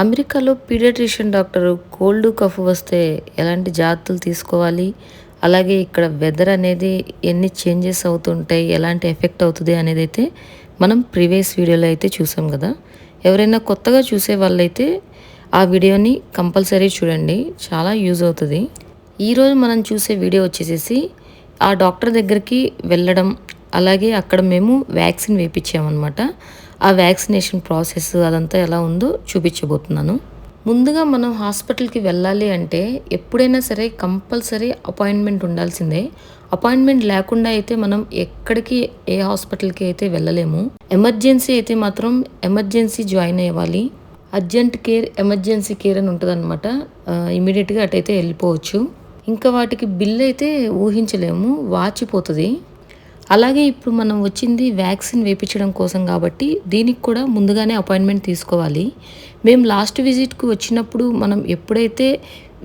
అమెరికాలో paediatrician doctor cold cough వస్తే ఎలాంటి జాగ్రత్తలు తీసుకోవాలి, అలాగే ఇక్కడ వెదర్ అనేది ఎన్ని చేంజెస్ అవుతుంటాయి, ఎలాంటి ఎఫెక్ట్ అవుతుంది అనేది అయితే మనం ప్రీవియస్ వీడియోలో అయితే చూసాం కదా. ఎవరైనా కొత్తగా చూసే వాళ్ళైతే ఆ వీడియోని కంపల్సరీ చూడండి, చాలా యూజ్ అవుతుంది. ఈరోజు మనం చూసే వీడియో వచ్చేసేసి ఆ డాక్టర్ దగ్గరికి వెళ్ళడం, అలాగే అక్కడ మేము వ్యాక్సిన్ వేయించామన్నమాట. ఆ వ్యాక్సినేషన్ ప్రాసెస్ అదంతా ఎలా ఉందో చూపించబోతున్నాను. ముందుగా మనం హాస్పిటల్కి వెళ్ళాలి అంటే ఎప్పుడైనా సరే కంపల్సరీ అపాయింట్మెంట్ ఉండాల్సిందే. అపాయింట్మెంట్ లేకుండా అయితే మనం ఎక్కడికి ఏ హాస్పిటల్కి అయితే వెళ్ళలేము. ఎమర్జెన్సీ అయితే మాత్రం ఎమర్జెన్సీ జాయిన్ అవ్వాలి. అర్జెంట్ కేర్, ఎమర్జెన్సీ కేర్ అని ఉంటుంది అనమాట. ఇమీడియట్గా అటైతే వెళ్ళిపోవచ్చు. ఇంకా వాటికి బిల్ అయితే ఊహించలేము, వాచిపోతుంది. అలాగే ఇప్పుడు మనం వచ్చింది వ్యాక్సిన్ వేయించడం కోసం కాబట్టి దీనికి కూడా ముందుగానే అపాయింట్మెంట్ తీసుకోవాలి. మేము లాస్ట్ విజిట్కి వచ్చినప్పుడు మనం ఎప్పుడైతే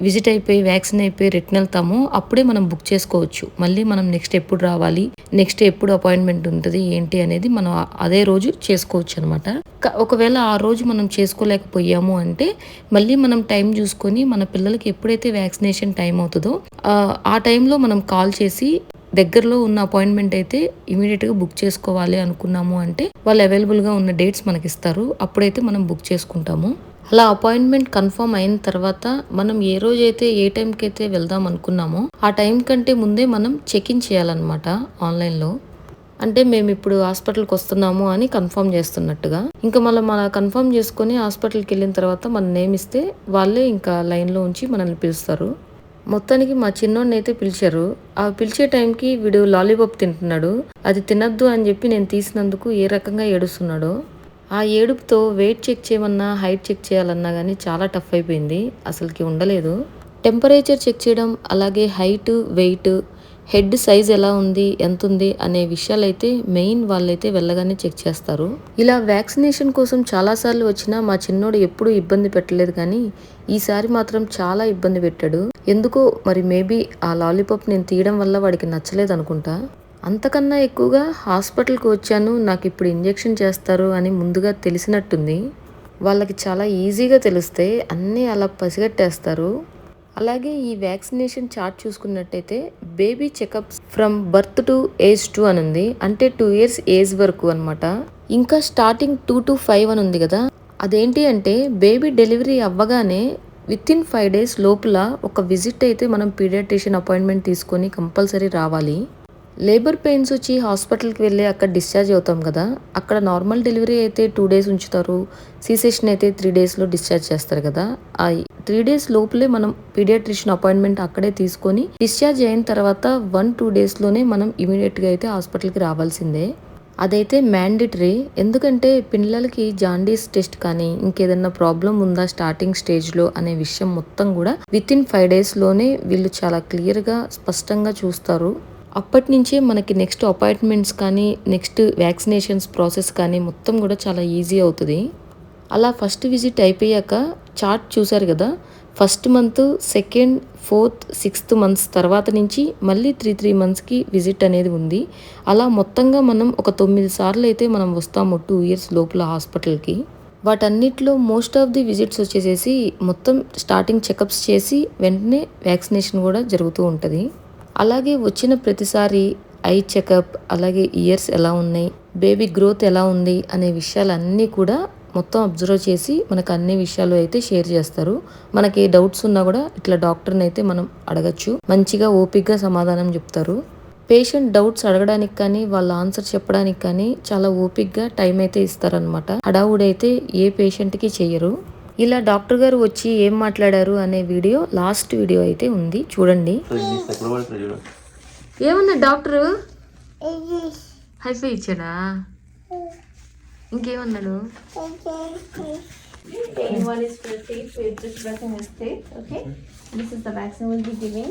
విజిట్ అయిపోయి వ్యాక్సిన్ అయిపోయి రిటర్న్ వెళ్తామో అప్పుడే మనం బుక్ చేసుకోవచ్చు. మళ్ళీ మనం నెక్స్ట్ ఎప్పుడు రావాలి, నెక్స్ట్ ఎప్పుడు అపాయింట్మెంట్ ఉంటుంది ఏంటి అనేది మనం అదే రోజు చేసుకోవచ్చు అనమాట. ఒకవేళ ఆ రోజు మనం చేసుకోలేకపోయాము అంటే మళ్ళీ మనం టైం చూసుకొని మన పిల్లలకి ఎప్పుడైతే వ్యాక్సినేషన్ టైం అవుతుందో ఆ టైంలో మనం కాల్ చేసి దగ్గరలో ఉన్న అపాయింట్మెంట్ అయితే ఇమీడియట్గా బుక్ చేసుకోవాలి అనుకున్నాము అంటే వాళ్ళు అవైలబుల్గా ఉన్న డేట్స్ మనకి ఇస్తారు. అప్పుడైతే మనం బుక్ చేసుకుంటాము. అలా అపాయింట్మెంట్ కన్ఫర్మ్ అయిన తర్వాత మనం ఏ రోజైతే ఏ టైంకి అయితే వెళ్దాం అనుకున్నామో ఆ టైం కంటే ముందే మనం చెక్ ఇన్ చేయాలన్నమాట ఆన్లైన్లో. అంటే మేము ఇప్పుడు హాస్పిటల్కి వస్తున్నాము అని కన్ఫర్మ్ చేస్తున్నట్టుగా. ఇంకా మన కన్ఫర్మ్ చేసుకొని హాస్పిటల్కి వెళ్ళిన తర్వాత మన నేమ్ ఇస్తే వాళ్ళే ఇంకా లైన్లో ఉంచి మనల్ని పిలుస్తారు. మొత్తానికి మా చిన్నోడిని అయితే పిలిచారు. ఆ పిలిచే టైంకి వీడు లాలీపాప్ తింటున్నాడు. అది తినద్దు అని చెప్పి నేను తీసినందుకు ఏ రకంగా ఏడుస్తున్నాడో. ఆ ఏడుపుతో వెయిట్ చెక్ చేయమన్నా, హైట్ చెక్ చేయాలన్నా కానీ చాలా టఫ్ అయిపోయింది. అసలుకి ఉండలేదు. టెంపరేచర్ చెక్ చేయడం, అలాగే హైట్, వెయిట్, హెడ్ సైజ్ ఎలా ఉంది, ఎంత ఉంది అనే విషయాలు అయితే మెయిన్ వాళ్ళైతే వెళ్ళగానే చెక్ చేస్తారు. ఇలా వ్యాక్సినేషన్ కోసం చాలాసార్లు వచ్చినా మా చిన్నోడు ఎప్పుడూ ఇబ్బంది పెట్టలేదు, కానీ ఈసారి మాత్రం చాలా ఇబ్బంది పెట్టాడు. ఎందుకో మరి మేబీ ఆ లాలీపాప్ నేను తీయడం వల్ల వాడికి నచ్చలేదు అనుకుంటా. అంతకన్నా ఎక్కువగా హాస్పిటల్కి వచ్చాను, నాకు ఇప్పుడు ఇంజెక్షన్ చేస్తారు అని ముందుగా తెలిసినట్టుంది. వాళ్ళకి చాలా ఈజీగా తెలిస్తే అన్నీ అలా పసిగట్టేస్తారు. అలాగే ఈ వ్యాక్సినేషన్ చార్ట్ చూసుకున్నట్టయితే baby checkups from birth to age 2 అని ఉంది. అంటే 2 years ఏజ్ వరకు అనమాట. ఇంకా స్టార్టింగ్ 2 to 5 అని ఉంది కదా. అదేంటి అంటే బేబీ డెలివరీ అవ్వగానే విత్ ఇన్ 5 days లోపల ఒక విజిట్ అయితే మనం పీడియాట్రిషియన్ అపాయింట్మెంట్ తీసుకొని కంపల్సరీ రావాలి. లేబర్ పెయిన్స్ వచ్చి హాస్పిటల్కి వెళ్ళి అక్కడ డిశ్చార్జ్ అవుతాం కదా, అక్కడ నార్మల్ డెలివరీ అయితే 2 days ఉంచుతారు, సీసెషన్ అయితే 3 daysలో డిశ్చార్జ్ చేస్తారు కదా. ఆ 3 days లోపలే మనం పీడియాట్రిషియన్ అపాయింట్మెంట్ అక్కడే తీసుకొని డిశ్చార్జ్ అయిన తర్వాత 1-2 daysలోనే మనం ఇమీడియట్గా అయితే హాస్పిటల్కి రావాల్సిందే. అదైతే మ్యాండేటరీ. ఎందుకంటే పిల్లలకి జాండీస్ టెస్ట్ కానీ ఇంకేదన్నా ప్రాబ్లం ఉందా స్టార్టింగ్ స్టేజ్లో అనే విషయం మొత్తం కూడా విత్ ఇన్ 5 daysలోనే వీళ్ళు చాలా క్లియర్గా స్పష్టంగా చూస్తారు. అప్పటి నుంచే మనకి నెక్స్ట్ అపాయింట్మెంట్స్ కానీ నెక్స్ట్ వ్యాక్సినేషన్స్ ప్రాసెస్ కానీ మొత్తం కూడా చాలా ఈజీ అవుతుంది. అలా ఫస్ట్ విజిట్ అయిపోయాక చార్ట్ చూసారు కదా, first month, second, 4th, 6th months తర్వాత నుంచి మళ్ళీ 3 monthsకి విజిట్ అనేది ఉంది. అలా మొత్తంగా మనం ఒక 9 సార్లు అయితే మనం వస్తాము 2 years లోపల హాస్పిటల్కి. వాటన్నిటిలో మోస్ట్ ఆఫ్ ది విజిట్స్ వచ్చేసేసి మొత్తం స్టార్టింగ్ చెకప్స్ చేసి వెంటనే వ్యాక్సినేషన్ కూడా జరుగుతూ ఉంటుంది. అలాగే వచ్చిన ప్రతిసారి ఐ చెకప్, అలాగే ఇయర్స్ ఎలా ఉన్నాయి, బేబీ గ్రోత్ ఎలా ఉంది అనే విషయాలన్నీ కూడా మొత్తం అబ్జర్వ్ చేసి మనకు అన్ని విషయాలు అయితే షేర్ చేస్తారు. మనకి డౌట్స్ ఉన్నా కూడా ఇట్లా డాక్టర్ని అయితే మనం అడగచ్చు. మంచిగా ఓపిక్గా సమాధానం చెప్తారు. పేషెంట్ డౌట్స్ అడగడానికి కానీ వాళ్ళ ఆన్సర్ చెప్పడానికి కానీ చాలా ఓపిక్గా టైం అయితే ఇస్తారనమాట. హడావుడైతే ఏ పేషెంట్కి చెయ్యరు. ఇలా డాక్టర్ గారు వచ్చి ఏం మాట్లాడారు అనే వీడియో లాస్ట్ వీడియో అయితే ఉంది, చూడండి. ఏమన్నా డాక్టరు హైఫై ఇచ్చాడా, ఇంకేమన్నాడు? Pain one is for teeth, with just brushing his teeth. Okay, this is the vaccine we'll be giving.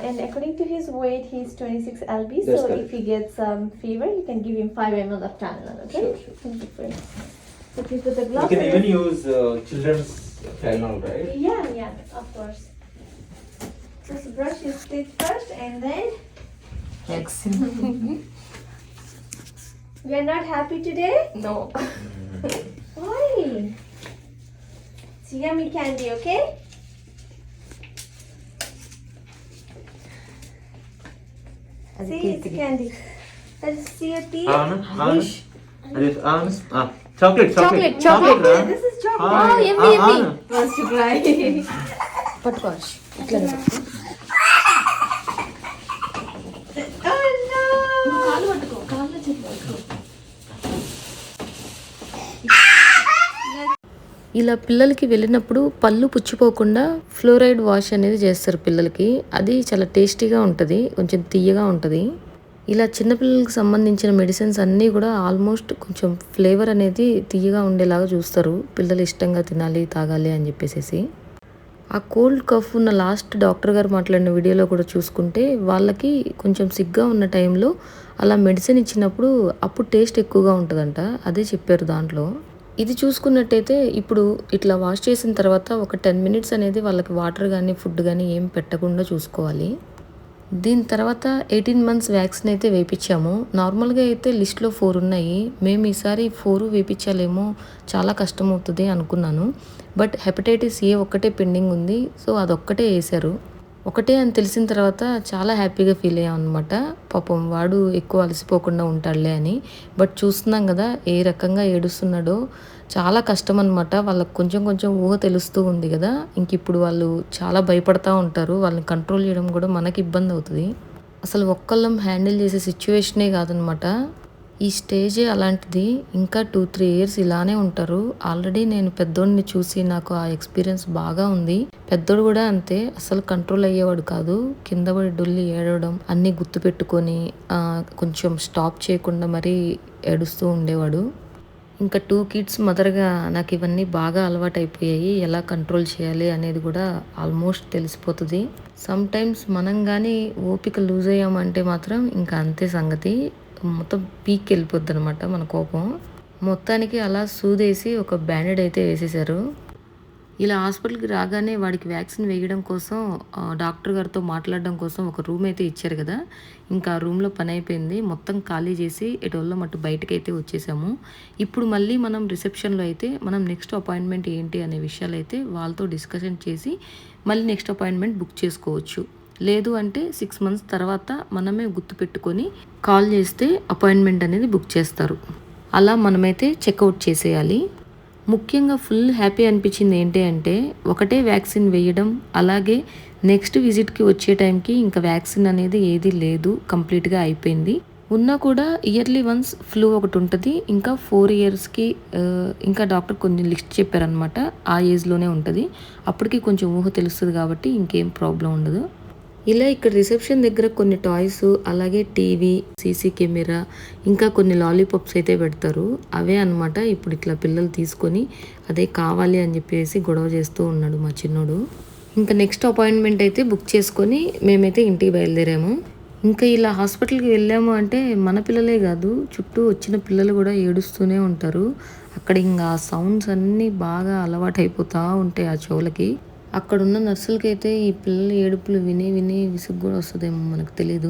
And according to his weight, he's 26 lb. So if he gets fever, you can give him 5 ml of Tylenol. Okay. Sure. Thank you for it. So please put the gloves. You can even use children's Tylenol, right? Yeah, of course. Just brush his teeth first, and then. We are not happy today. No. Why? It's yummy candy, okay? See, it's candy. Let's see your teeth. Chocolate. Chocolate. This is chocolate. Oh, yummy. Wants to try. పట్టుకోవచ్చు ఇట్లా Oh no! కాళ్ళు పట్టుకో కాళ్ళు చేతులు పట్టుకో. ఇలా పిల్లలకి వెళ్ళినప్పుడు పళ్ళు పుచ్చిపోకుండా ఫ్లోరైడ్ వాష్ అనేది చేస్తారు పిల్లలకి. అది చాలా టేస్టీగా ఉంటుంది, కొంచెం తీయగా ఉంటుంది. ఇలా చిన్నపిల్లలకి సంబంధించిన మెడిసిన్స్ అన్నీ కూడా ఆల్మోస్ట్ కొంచెం ఫ్లేవర్ అనేది తీయగా ఉండేలాగా చూస్తారు, పిల్లలు ఇష్టంగా తినాలి తాగాలి అని చెప్పేసి. ఆ కోల్డ్ కఫ్ ఉన్న లాస్ట్ డాక్టర్ గారు మాట్లాడిన వీడియోలో కూడా చూసుకుంటే వాళ్ళకి కొంచెం సిగ్గా ఉన్న టైంలో అలా మెడిసిన్ ఇచ్చినప్పుడు అప్పుడు టేస్ట్ ఎక్కువగా ఉంటుందంట, అదే చెప్పారు దాంట్లో. ఇది చూసుకున్నట్టయితే ఇప్పుడు ఇట్లా వాష్ చేసిన తర్వాత ఒక 10 మినిట్స్ అనేది వాళ్ళకి వాటర్ కానీ ఫుడ్ కానీ ఏం పెట్టకుండా చూసుకోవాలి. దీని తర్వాత 18 మంత్స్ వ్యాక్సిన్ అయితే వేయించాము. నార్మల్గా అయితే లిస్ట్లో 4 ఉన్నాయి. మేము ఈసారి 4 వేయించాలేమో, చాలా కష్టం అవుతుంది అనుకున్నాను. బట్ హెపటైటిస్ ఏ ఒక్కటే పెండింగ్ ఉంది, సో అదొక్కటే వేశారు. ఒకటే అని తెలిసిన తర్వాత చాలా హ్యాపీగా ఫీల్ అయ్యాం అనమాట. పాపం వాడు ఎక్కువ అలసిపోకుండా ఉంటాడులే అని. బట్ చూస్తున్నాం కదా ఏ రకంగా ఏడుస్తున్నాడో, చాలా కష్టం అనమాట. వాళ్ళకి కొంచెం ఊహ తెలుస్తూ ఉంది కదా, ఇంక ఇప్పుడు వాళ్ళు చాలా భయపడతా ఉంటారు. వాళ్ళని కంట్రోల్ చేయడం కూడా మనకి ఇబ్బంది అవుతుంది. అసలు ఒక్కళ్ళం హ్యాండిల్ చేసే సిచ్యువేషనే కాదనమాట. ఈ స్టేజే అలాంటిది. ఇంకా 2-3 ఇయర్స్ ఇలానే ఉంటారు. ఆల్రెడీ నేను పెద్దోడిని చూసి నాకు ఆ ఎక్స్పీరియన్స్ బాగా ఉంది. పెద్దోడు కూడా అంతే, అసలు కంట్రోల్ అయ్యేవాడు కాదు. కింద పడి డొల్లి ఏడవడం అన్నీ గుర్తుపెట్టుకొని కొంచెం స్టాప్ చేయకుండా మరీ ఏడుస్తూ ఉండేవాడు. ఇంకా 2 కిడ్స్ మదర్గా నాకు ఇవన్నీ బాగా అలవాటు అయిపోయాయి. ఎలా కంట్రోల్ చేయాలి అనేది కూడా ఆల్మోస్ట్ తెలిసిపోతుంది. సమ్ టైమ్స్ మనం కానీ ఓపిక లూజ్ అయ్యామంటే మాత్రం ఇంకా అంతే సంగతి, మొత్తం పీక్ వెళ్ళిపోద్ది అనమాట మన కోపం. మొత్తానికి అలా సూదేసి ఒక బ్యాండెడ్ అయితే వేసేసారు. ఇలా హాస్పిటల్కి రాగానే వాడికి వ్యాక్సిన్ వేయడం కోసం డాక్టర్ గారితో మాట్లాడడం కోసం ఒక రూమ్ అయితే ఇచ్చారు కదా, ఇంకా ఆ రూమ్లో పని అయిపోయింది. మొత్తం ఖాళీ చేసి ఎటోళ్ళ మట్టు బయటకు అయితే వచ్చేసాము. ఇప్పుడు మళ్ళీ మనం రిసెప్షన్లో అయితే మనం నెక్స్ట్ అపాయింట్మెంట్ ఏంటి అనే విషయాలు అయితే వాళ్ళతో డిస్కషన్ చేసి మళ్ళీ నెక్స్ట్ అపాయింట్మెంట్ బుక్ చేసుకోవచ్చు. లేదు అంటే 6 మంత్స్ తర్వాత మనమే గుర్తుపెట్టుకొని కాల్ చేస్తే అపాయింట్మెంట్ అనేది బుక్ చేస్తారు. అలా మనమైతే చెక్అవుట్ చేసేయాలి. ముఖ్యంగా ఫుల్ హ్యాపీ అనిపించింది ఏంటి అంటే, ఒకటే వ్యాక్సిన్ వేయడం, అలాగే నెక్స్ట్ విజిట్కి వచ్చే టైంకి ఇంకా వ్యాక్సిన్ అనేది ఏది లేదు, కంప్లీట్గా అయిపోయింది. ఉన్నా కూడా ఇయర్లీ వన్స్ ఫ్లూ ఒకటి ఉంటుంది. ఇంకా 4 ఇయర్స్కి ఇంకా డాక్టర్ కొన్ని లిస్ట్ చెప్పారనమాట, ఆ ఏజ్లోనే ఉంటుంది. అప్పటికి కొంచెం ఊహ తెలుస్తుంది కాబట్టి ఇంకేం ప్రాబ్లం ఉండదు. ఇలా ఇక్కడ రిసెప్షన్ దగ్గర కొన్ని టాయ్స్, అలాగే టీవీ, సీసీ కెమెరా, ఇంకా కొన్ని లాలీపాప్స్ అయితే పెడతారు. అవే అనమాట ఇప్పుడు ఇట్లా పిల్లలు తీసుకొని అదే కావాలి అని చెప్పేసి గొడవ చేస్తూ ఉన్నాడు మా చిన్నోడు. ఇంకా నెక్స్ట్ అపాయింట్మెంట్ అయితే బుక్ చేసుకొని మేమైతే ఇంటికి బయలుదేరాము. ఇంకా ఇలా హాస్పిటల్కి వెళ్ళాము అంటే మన పిల్లలే కాదు, చుట్టూ వచ్చిన పిల్లలు కూడా ఏడుస్తూనే ఉంటారు. అక్కడ ఇంకా సౌండ్స్ అన్నీ బాగా అలవాటు అయిపోతూ ఉంటాయి ఆ చెవులకి. అక్కడున్న నర్సులకైతే ఈ పిల్లల ఏడుపులు విని విసుగు కూడా వస్తుందేమో మనకు తెలీదు.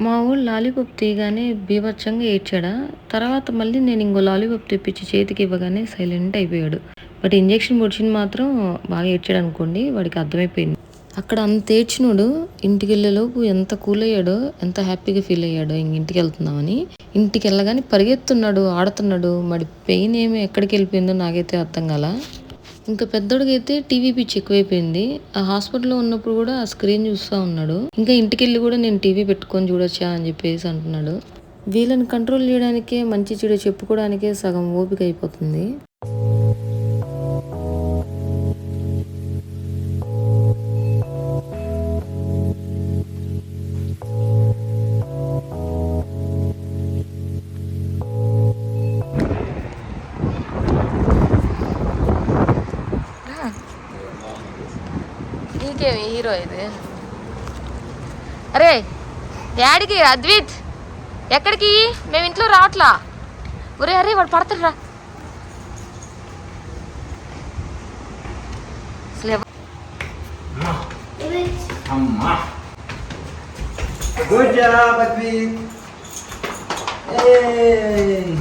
మా ఊళ్ళు లాలీపాప్ తీయగానే బీభత్సంగా ఏడ్చాడా. తర్వాత మళ్ళీ నేను ఇంకో లాలీపాప్ తెప్పించి చేతికి ఇవ్వగానే సైలెంట్ అయిపోయాడు. బట్ ఇంజెక్షన్ పొడిచింది మాత్రం బాగా ఏడ్చాడు అనుకోండి, వాడికి అర్థమైపోయింది. అక్కడ అంత ఏడ్చినోడు ఇంటికి వెళ్ళేలోపు ఎంత కూల్ అయ్యాడో, ఎంత హ్యాపీగా ఫీల్ అయ్యాడో ఇంటికి వెళ్తున్నామని. ఇంటికి వెళ్ళగానే పరిగెత్తున్నాడు, ఆడుతున్నాడు. మరి పెయిన్ ఏమి ఎక్కడికి వెళ్ళిపోయిందో నాకైతే అర్థం కాల. ఇంకా పెద్దోడికి అయితే టీవీ పిచ్చి ఎక్కువైపోయింది. ఆ హాస్పిటల్లో ఉన్నప్పుడు కూడా ఆ స్క్రీన్ చూస్తూ ఉన్నాడు. ఇంకా ఇంటికి వెళ్ళి కూడా నేను టీవీ పెట్టుకొని చూడొచ్చా అని చెప్పేసి అంటున్నాడు. వీళ్ళని కంట్రోల్ చేయడానికే, మంచి చెడు చెప్పుకోవడానికే సగం ఓపిక అయిపోతుంది. నీకేమి హీరో ఇది? అరే డాడీకి అద్విత్ ఎక్కడికి? మేము ఇంట్లో రావట్లా. ఒరే అరే వాడు పడతాడురా. Good job, Advit. Hey.